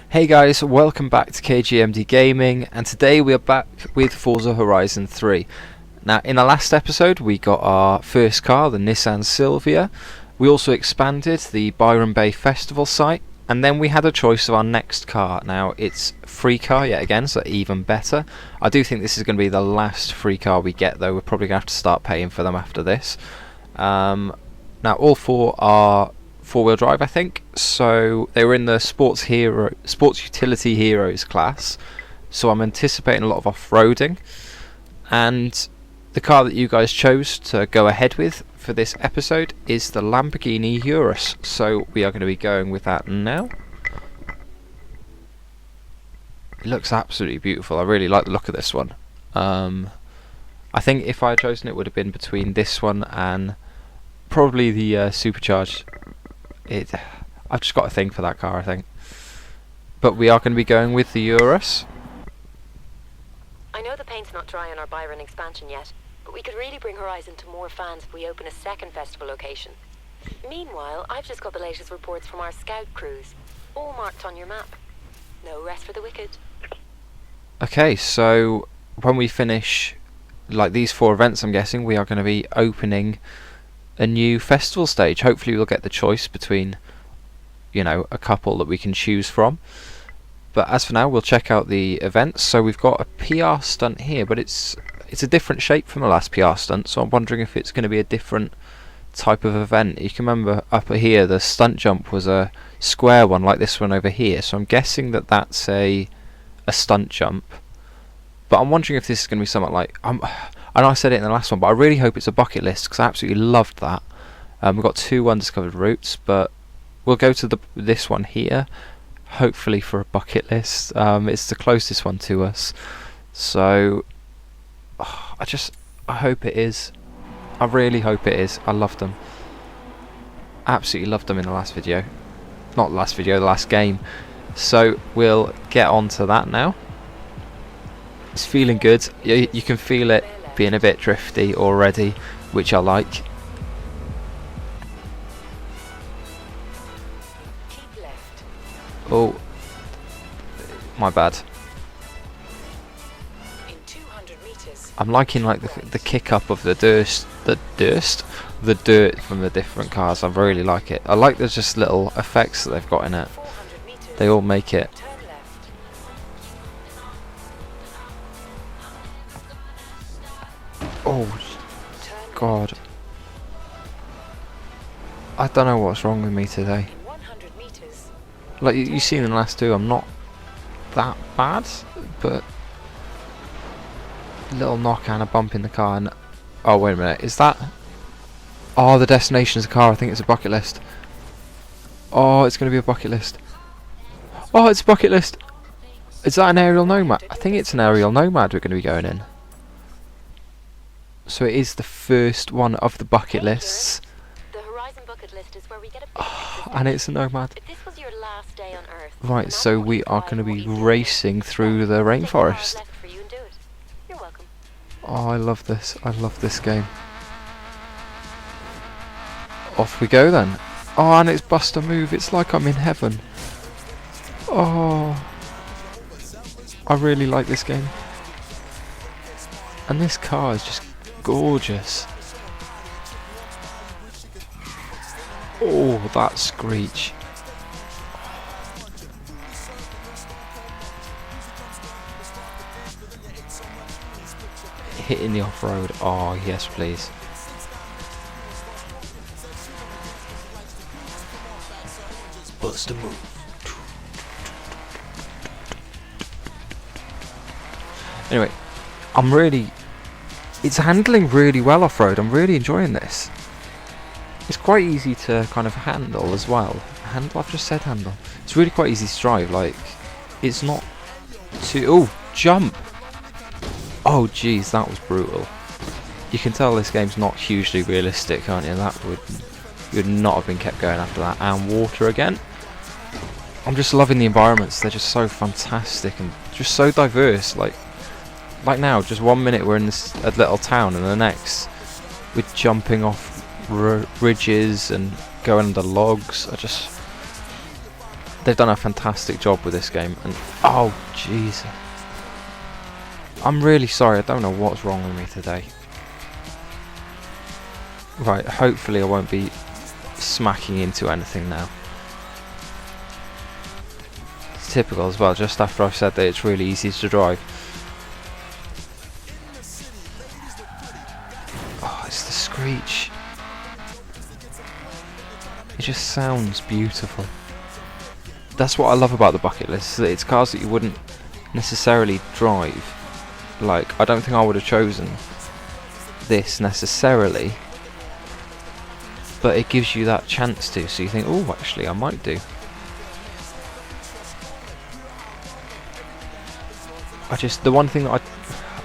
Hey guys, welcome back to KGMD Gaming, and today we are back with Forza Horizon 3. Now, in the last episode we got our first car, the Nissan Silvia. We also expanded the Byron Bay Festival site, and then we had a choice of our next car. Now, it's a free car yet again, so even better. I do think this is going to be the last free car we get, though. We're probably going to have to start paying for them after this. Now, all four are four-wheel drive, I think, so they were in the Sports Utility Heroes class, so I'm anticipating a lot of off-roading. And the car that you guys chose to go ahead with for this episode is the Lamborghini Urus, so we are going to be going with that now. It looks absolutely beautiful. I really like the look of this one. I think if I had chosen it, would have been between this one and probably the supercharged. I've just got a thing for that car, I think. But we are going to be going with the Urus. I know the paint's not dry on our Byron expansion yet, but we could really bring Horizon to more fans if we open a second festival location. Meanwhile, I've just got the latest reports from our scout crews, all marked on your map. No rest for the wicked. Okay, so when we finish like these four events, I'm guessing we are going to be opening a new festival stage. Hopefully we'll get the choice between, you know, a couple that we can choose from. But as for now, we'll check out the events. So we've got a PR stunt here, but it's a different shape from the last PR stunt, so I'm wondering if it's going to be a different type of event. You can remember up here the Stunt Jump was a square one like this one over here, so I'm guessing that that's a stunt jump. But I'm wondering if this is going to be something like, I know I said it in the last one, but I really hope it's a bucket list, because I absolutely loved that. We've got two undiscovered routes, but we'll go to this one here, hopefully for a bucket list. It's the closest one to us, so I hope it is. I really hope it is. I loved them. Absolutely loved them in the last video. Not the last video, the last game. So we'll get on to that now. It's feeling good. You can feel it being a bit drifty already, which I like. Keep left. Oh, my bad. In 200 meters. I'm liking like the kick up of the dirt from the different cars. I really like it. I like there's just little effects that they've got in it. 400 meters. They all make it. Turn left. Oh Turn God, I don't know what's wrong with me today. in 100 meters. Like you seen in the last two, I'm not that bad, but a little knock and a bump in the car, and oh wait a minute, is that? Oh, the destination is a car. I think it's a bucket list. Oh, it's going to be a bucket list. Oh, it's a bucket list. Is that an Ariel Nomad? I think it's an Ariel Nomad we're going to be going in. So it is the first one of the bucket lists. The Horizon bucket list is where we get a big picture And it's a Nomad. If this was your last day on Earth, Right, imagine so what we you are drive going to and be what you do. racing through the Take the cars rainforest. left for you and do it. You're welcome. Oh, I love this. I love this game. Off we go then. Oh, and it's bust a move. It's like I'm in heaven. Oh, I really like this game. And this car is just gorgeous. Oh, that screech. Hitting the off-road. Oh, yes, please. Bust a move. Anyway, it's handling really well off-road. I'm really enjoying this. It's quite easy to kind of handle as well. I've just said handle. It's really quite easy to drive. Like, it's not too. Oh, jump! Oh, jeez, that was brutal. You can tell this game's not hugely realistic, can't you? That would not have been kept going after that. And water again. I'm just loving the environments. They're just so fantastic and just so diverse. Like now, just 1 minute we're in this a little town, and the next we're jumping off ridges and going under logs. they've done a fantastic job with this game. And oh Jesus, I'm really sorry. I don't know what's wrong with me today. Right, hopefully I won't be smacking into anything now. It's typical as well, just after I've said that it's really easy to drive. Oh, it's the screech. It just sounds beautiful. That's what I love about the bucket list, that it's cars that you wouldn't necessarily drive. Like, I don't think I would have chosen this necessarily, but it gives you that chance to, so you think, oh, actually I might do. The one thing that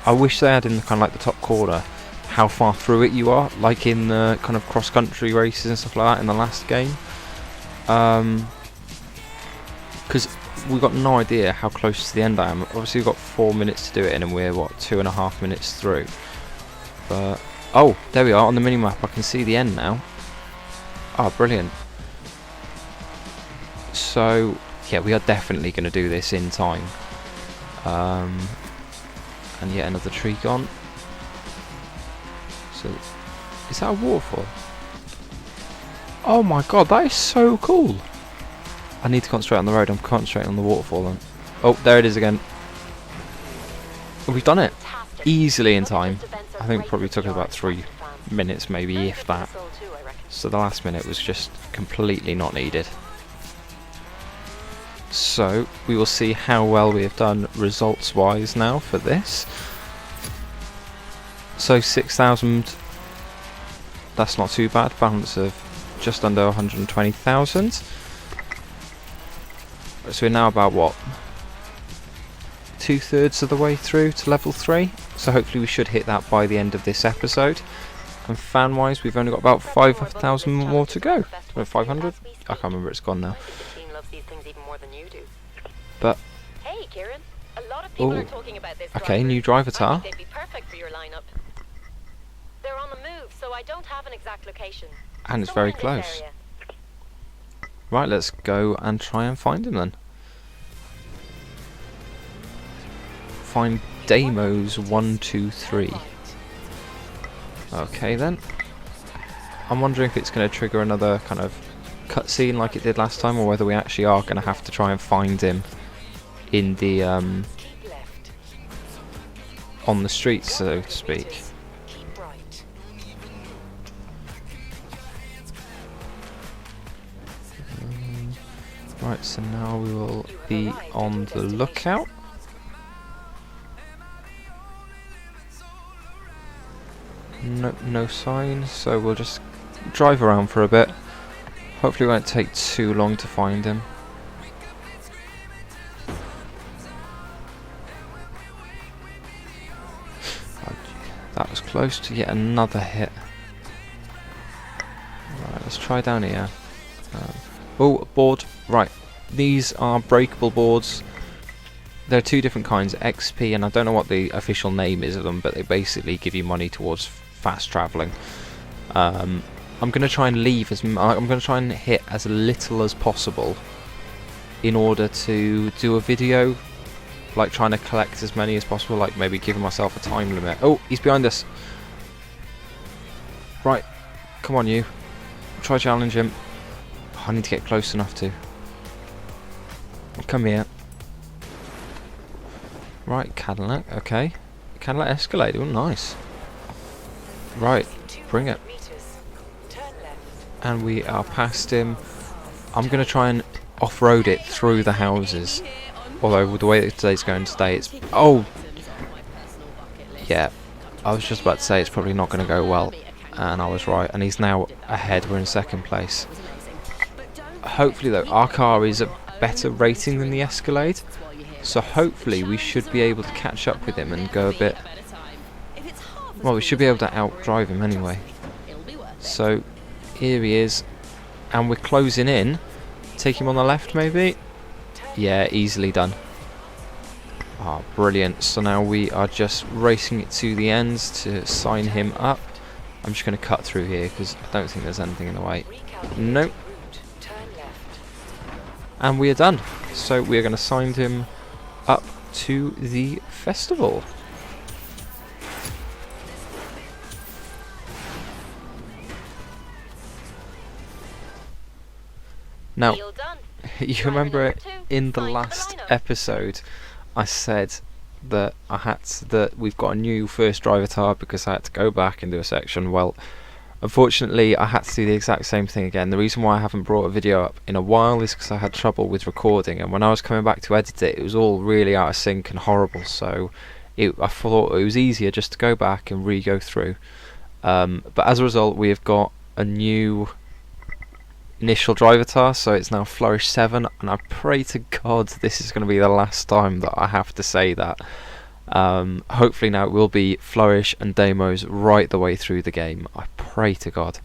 I wish they had in the kind of like the top corner, how far through it you are, like in the kind of cross country races and stuff like that in the last game, because we've got no idea how close to the end I am. Obviously we've got 4 minutes to do it in, and we're what, 2.5 minutes through. But oh, there we are on the minimap. I can see the end now. Oh, brilliant. So yeah, we are definitely going to do this in time. And yet another tree gone. So is that a waterfall? Oh my god, that is so cool. I need to concentrate on the road. I'm concentrating on the waterfall then. Oh, there it is again. We've done it easily in time. I think it probably took us about 3 minutes, maybe, if that. So the last minute was just completely not needed. So we will see how well we have done results wise now for this. So 6,000, that's not too bad. Balance of just under 120,000. So we're now about what, 2/3 of the way through to level 3. So hopefully we should hit that by the end of this episode. And fan wise, we've only got about 5,000 more to go. 500? I can't remember, it's gone now. But hey, Kieran, a lot of people are talking about this. Okay, new Drivetar. They'd be perfect for your lineup. They're on the move, so I don't have an exact location. And it's very close. Right, let's go and try and find him then. Find Demos 1, 2, 3. Okay then. I'm wondering if it's going to trigger another kind of cutscene like it did last time, or whether we actually are going to have to try and find him in the on the streets, so to speak. Right, so now we will be on the lookout. No sign, so we'll just drive around for a bit. Hopefully it won't take too long to find him. That was close to yet another hit. Right, let's try down here. Oh, board. Right, these are breakable boards. There are two different kinds, XP, and I don't know what the official name is of them, but they basically give you money towards fast travelling. I'm going to try and I'm going to try and hit as little as possible in order to do a video, like trying to collect as many as possible, like maybe giving myself a time limit. Oh, he's behind us. Right, come on you. Try challenge him. Oh, I need to get close enough to. Come here. Right, Cadillac, okay. Cadillac Escalade, oh nice. Right, bring it. And we are past him. I'm going to try and off-road it through the houses. Although with the way that today's going today, it's... Oh! Yeah, I was just about to say it's probably not going to go well. And I was right, and he's now ahead, we're in second place. Hopefully though, our car is a better rating than the Escalade. So hopefully we should be able to catch up with him and go a bit... Well, we should be able to outdrive him anyway. So, here he is. And we're closing in. Take him on the left maybe? Yeah, easily done. Ah, brilliant. So now we are just racing it to the ends to sign him up. I'm just going to cut through here because I don't think there's anything in the way. Nope. and we are done. So we are going to sign him up to the festival. Now, you remember in the last episode I said that we've got a new first Drivetar because I had to go back and do a section. Well, unfortunately I had to do the exact same thing again. The reason why I haven't brought a video up in a while is because I had trouble with recording, and when I was coming back to edit it, it was all really out of sync and horrible, so I thought it was easier just to go back and re-go through. But as a result, we have got a new initial Drivetar, so it's now Flourish 7, and I pray to God this is going to be the last time that I have to say that. Hopefully now it will be Flourish and demos right the way through the game. I pray to God.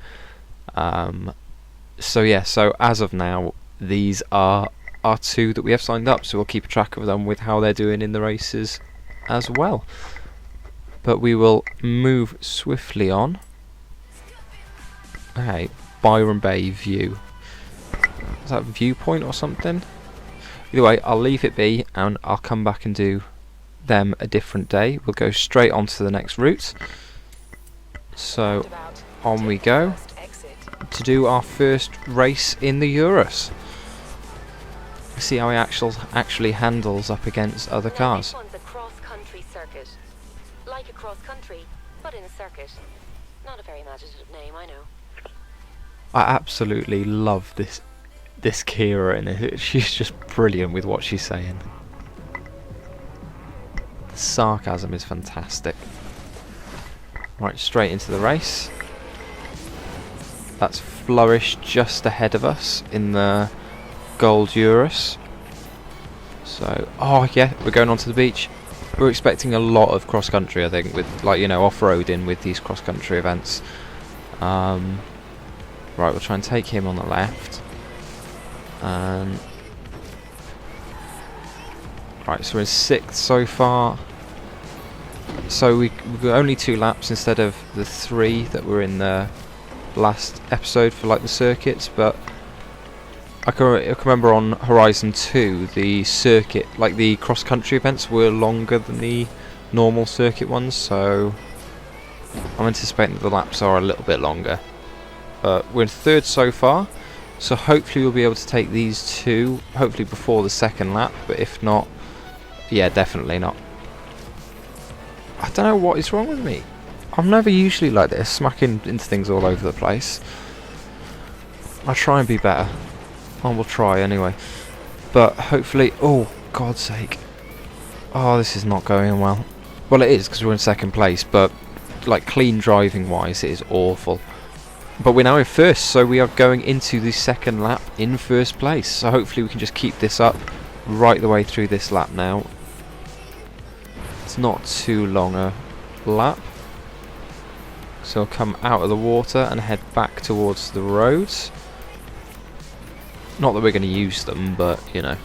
So yeah, so as of now, these are our 2 that we have signed up, so we'll keep a track of them with how they're doing in the races as well. But we will move swiftly on. Okay, Byron Bay view. Is that viewpoint or something? Either way, I'll leave it be and I'll come back and do them a different day. We'll go straight on to the next route. So on we go to do our first race in the Urus. See how he actually handles up against other cars. This one's a cross-country circuit. Like a cross-country, but in a circuit. Not a very imaginative name, I know. I absolutely love this Kira in it. She's just brilliant with what she's saying. The sarcasm is fantastic. Right, straight into the race. That's Flourish just ahead of us in the gold Urus. So, oh yeah, we're going onto the beach. We're expecting a lot of cross country, I think, with, like, you know, off-roading with these cross country events. Right, we'll try and take him on the left. Right, so we're in 6th so far. So we got only 2 laps instead of the 3 that were in the last episode for like the circuits, but I can remember on Horizon 2 the circuit, like the cross country events, were longer than the normal circuit ones, so I'm anticipating that the laps are a little bit longer. We're in 3rd so far, so hopefully we'll be able to take these 2, hopefully before the 2nd lap, but if not, yeah, definitely not. I don't know what is wrong with me. I'm never usually like this, smacking into things all over the place. I'll try and be better. I will try anyway. But hopefully, oh, God's sake. Oh, this is not going well. Well, it is, because we're in 2nd place, but like clean driving wise, it is awful. But we're now in 1st, so we are going into the 2nd lap in 1st place. So hopefully we can just keep this up right the way through this lap now. It's not too long a lap. So we'll come out of the water and head back towards the roads. Not that we're going to use them, but, you know.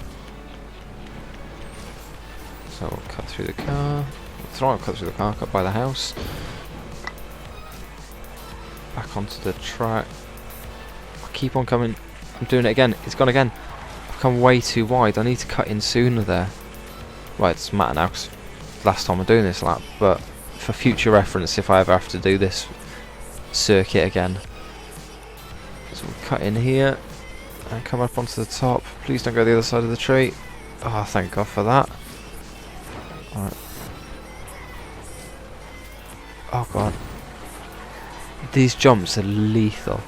So we'll cut through the car. Cut through the car, cut by the house. Back onto the track. I keep on coming. I'm doing it again. It's gone again. I've come way too wide. I need to cut in sooner there. Right, it's matter now, because last time I'm doing this lap, but for future reference, if I ever have to do this circuit again. So we'll cut in here and come up onto the top. Please don't go the other side of the tree. Oh, thank God for that. Alright. Oh God. These jumps are lethal.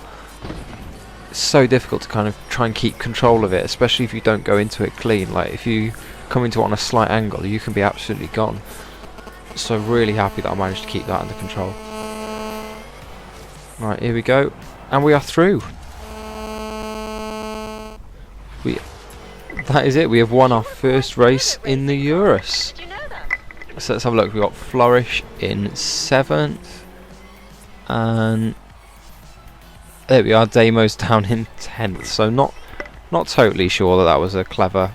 It's so difficult to kind of try and keep control of it, especially if you don't go into it clean. Like, if you come into it on a slight angle, you can be absolutely gone. So really happy that I managed to keep that under control. Right, here we go. And we are through. That is it. We have won our first race in the Urus. So let's have a look. We've got Flourish in 7th. And there we are. Demo's down in 10th. So not totally sure that was a clever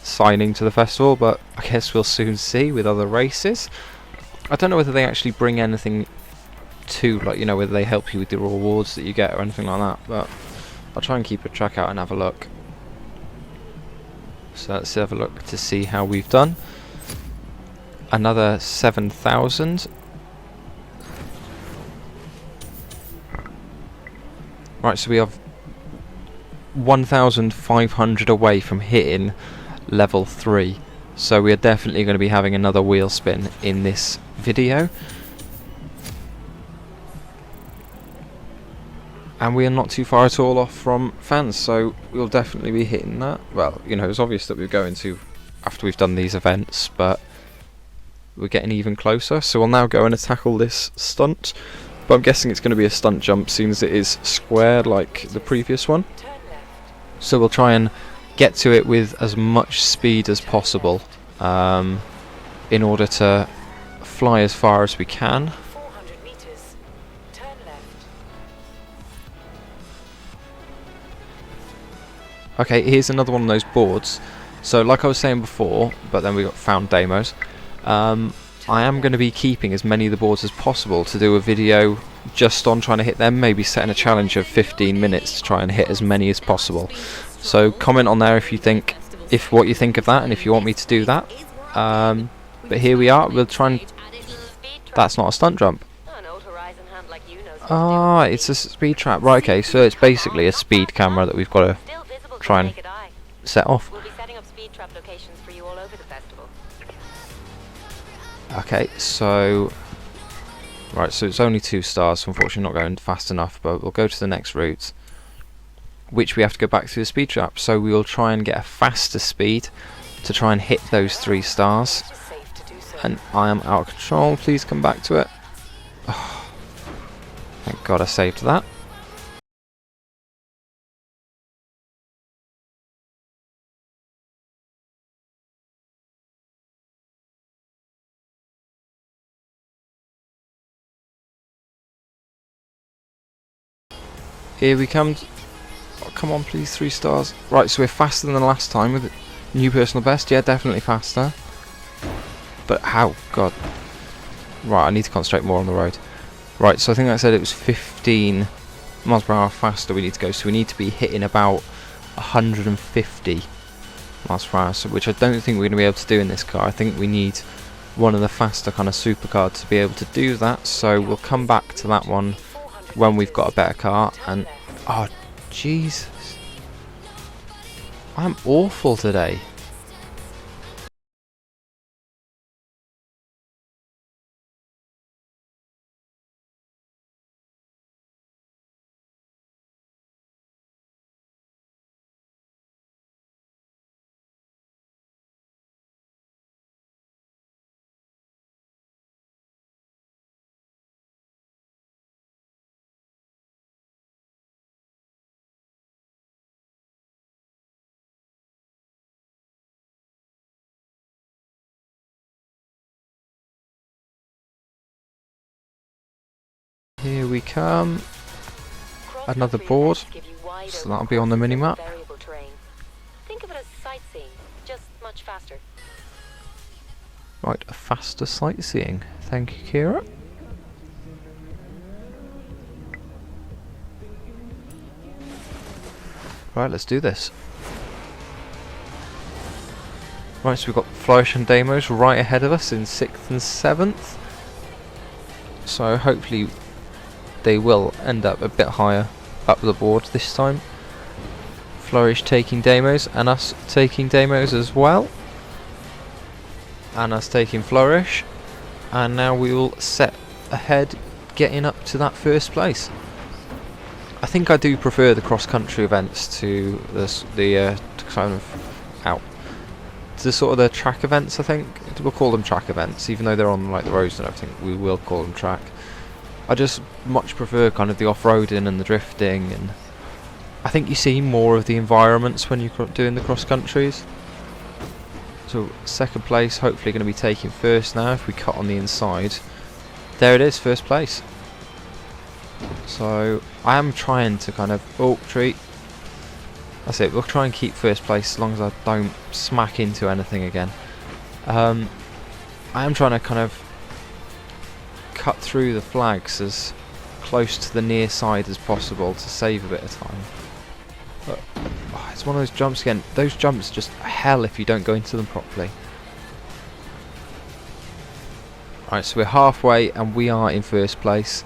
signing to the festival, but I guess we'll soon see with other races. I don't know whether they actually bring anything to, like, you know, whether they help you with the rewards that you get or anything like that, but I'll try and keep a track out and have a look. So let's have a look to see how we've done. Another 7,000. Right, so we have 1,500 away from hitting level 3. So we are definitely going to be having another wheel spin in this video. And we are not too far at all off from fans, so we'll definitely be hitting that. Well, you know, it's obvious that we're going to after we've done these events, but we're getting even closer. So we'll now go and tackle this stunt. But I'm guessing it's going to be a stunt jump, seeing as it is square like the previous one. So we'll try and get to it with as much speed as possible in order to fly as far as we can. 400 meters. Turn left. Okay, here's another one of those boards. So like I was saying before, but then we got found demos. I am going to be keeping as many of the boards as possible to do a video just on trying to hit them, maybe setting a challenge of 15 minutes to try and hit as many as possible. So comment on there if you think, what you think of that, and if you want me to do that. But here we are, we'll try and... That's not a stunt jump. An old Horizon hand like you knows what to do. Ah, it's a speed trap. Right, okay, so it's basically a speed camera that we've got to Still visible to try the and naked eye. set off. We'll be setting up speed trap locations for you all over the festival. Okay, so... Right, so it's only 2 stars, so unfortunately not going fast enough, but we'll go to the next route, which we have to go back through the speed trap. So we will try and get a faster speed to try and hit those 3 stars. Just safe to do so. And I am out of control, please come back to it. Oh, thank God I saved that. Here we come. Oh, come on, please, 3 stars. Right, so we're faster than the last time with new personal best. Yeah, definitely faster. But how? God. Right, I need to concentrate more on the road. Right, so I think I said it was 15 miles per hour faster we need to go. So we need to be hitting about 150 miles per hour, so, which I don't think we're going to be able to do in this car. I think we need one of the faster kind of supercars to be able to do that. So we'll come back to that one when we've got a better car. And oh Jesus, I'm awful today. Here we come. Another board. So that'll be on the minimap. Think of it as sightseeing, just much faster. Right, a faster sightseeing. Thank you, Kira. Right, let's do this. Right, so we've got Flourish and Demos right ahead of us in 6th and 7th. So hopefully they will end up a bit higher up the board this time. Flourish taking demos and us taking demos as well. And us taking Flourish. And now we will set ahead, getting up to that first place. I think I do prefer the cross-country events to the kind of out. To sort of the track events, I think. We'll call them track events, even though they're on like the roads and everything. We will call them track. I just much prefer kind of the off-roading and the drifting, and I think you see more of the environments when you're doing the cross-countries. So 2nd place, hopefully going to be taking first now if we cut on the inside. There it is, 1st place. So I am trying to kind of... Oh, treat. That's it, we'll try and keep 1st place as long as I don't smack into anything again. I am trying to kind of cut through the flags as close to the near side as possible to save a bit of time. But It's one of those jumps again. Those jumps just hell if you don't go into them properly. Right, so we're halfway and we are in first place.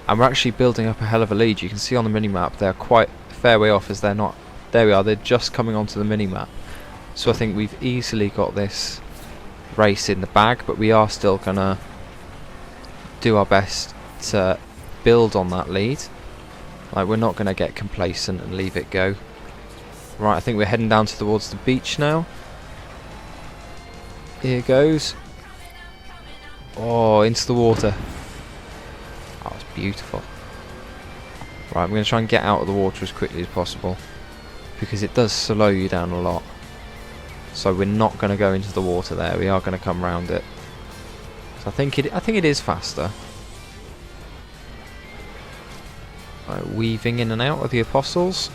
And we're actually building up a hell of a lead. You can see on the minimap they're quite a fair way off as they're not... There we are, they're just coming onto the minimap. So I think we've easily got this race in the bag, but we are still going to do our best to build on that lead. Like, we're not going to get complacent and leave it go. Right, I think we're heading down towards the beach now. Here goes. Oh, into the water. That was beautiful. Right, I'm going to try and get out of the water as quickly as possible, because it does slow you down a lot. So we're not going to go into the water there. We are going to come round it. So I think it is faster. Right, weaving in and out of the apostles.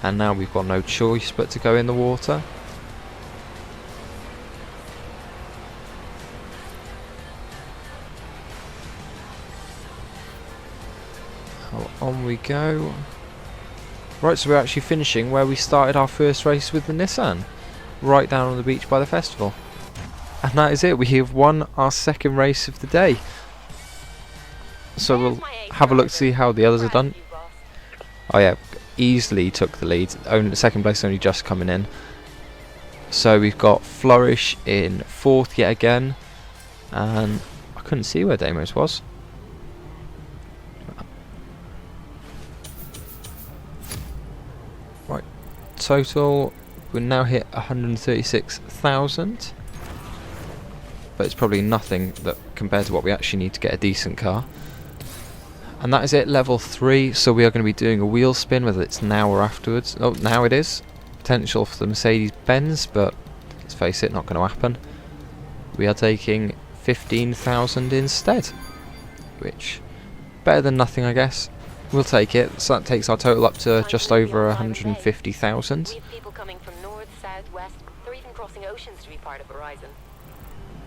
And now we've got no choice but to go in the water. On we go. Right, so we're actually finishing where we started our first race with the Nissan, right down on the beach by the festival. And that is it, we have won our second race of the day. So we'll have a look to see how the others are done. Oh yeah, easily took the lead, second place only just coming in. So we've got Flourish in fourth yet again, and I couldn't see where Damos was. Right, total, we've now hit 136,000, but it's probably nothing that compared to what we actually need to get a decent car. And that is it, level 3, so we are going to be doing a wheel spin, whether it's now or afterwards. Oh, now it is. Potential for the Mercedes-Benz, but let's face it, not going to happen. We are taking 15,000 instead, which, better than nothing, I guess. We'll take it. So that takes our total up to just over 150,000. We have people coming from north, south, west. They're even crossing oceans to be part of Horizon.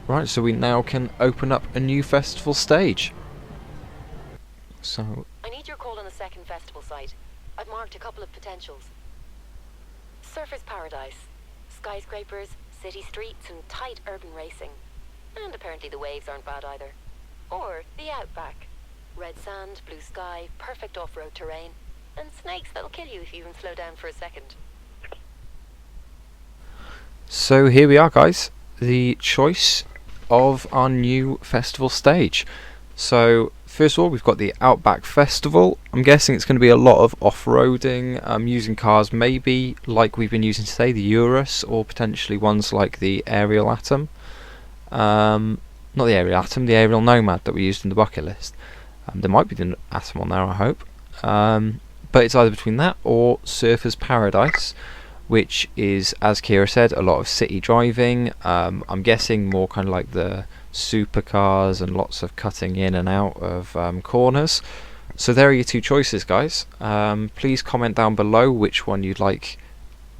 Right, so we now can open up a new festival stage. So I need your call on the second festival site. I've marked a couple of potentials. Surfer's Paradise. Skyscrapers, city streets and tight urban racing. And apparently the waves aren't bad either. Or the Outback. Red sand, blue sky, perfect off-road terrain. And snakes that'll kill you if you even slow down for a second. So here we are, guys. The choice of our new festival stage. So first of all, we've got the Outback Festival. I'm guessing it's going to be a lot of off-roading, using cars maybe like we've been using today, the Urus, or potentially ones like the Ariel Atom. Not the Ariel Atom, the Ariel Nomad that we used in the bucket list. There might be the Atom on there, I hope. But it's either between that or Surfer's Paradise, which is, as Kira said, a lot of city driving. I'm guessing more kind of like the supercars and lots of cutting in and out of corners. So there are your two choices, guys. Please comment down below which one you'd like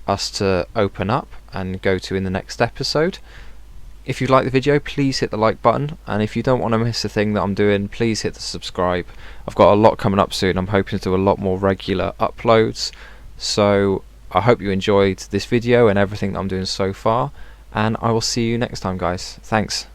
us to open up and go to in the next episode. If you like the video, please hit the like button, and if you don't want to miss a thing that I'm doing, please hit the subscribe. I've got a lot coming up soon. I'm hoping to do a lot more regular uploads, so I hope you enjoyed this video and everything that I'm doing so far, and I will see you next time, guys. Thanks.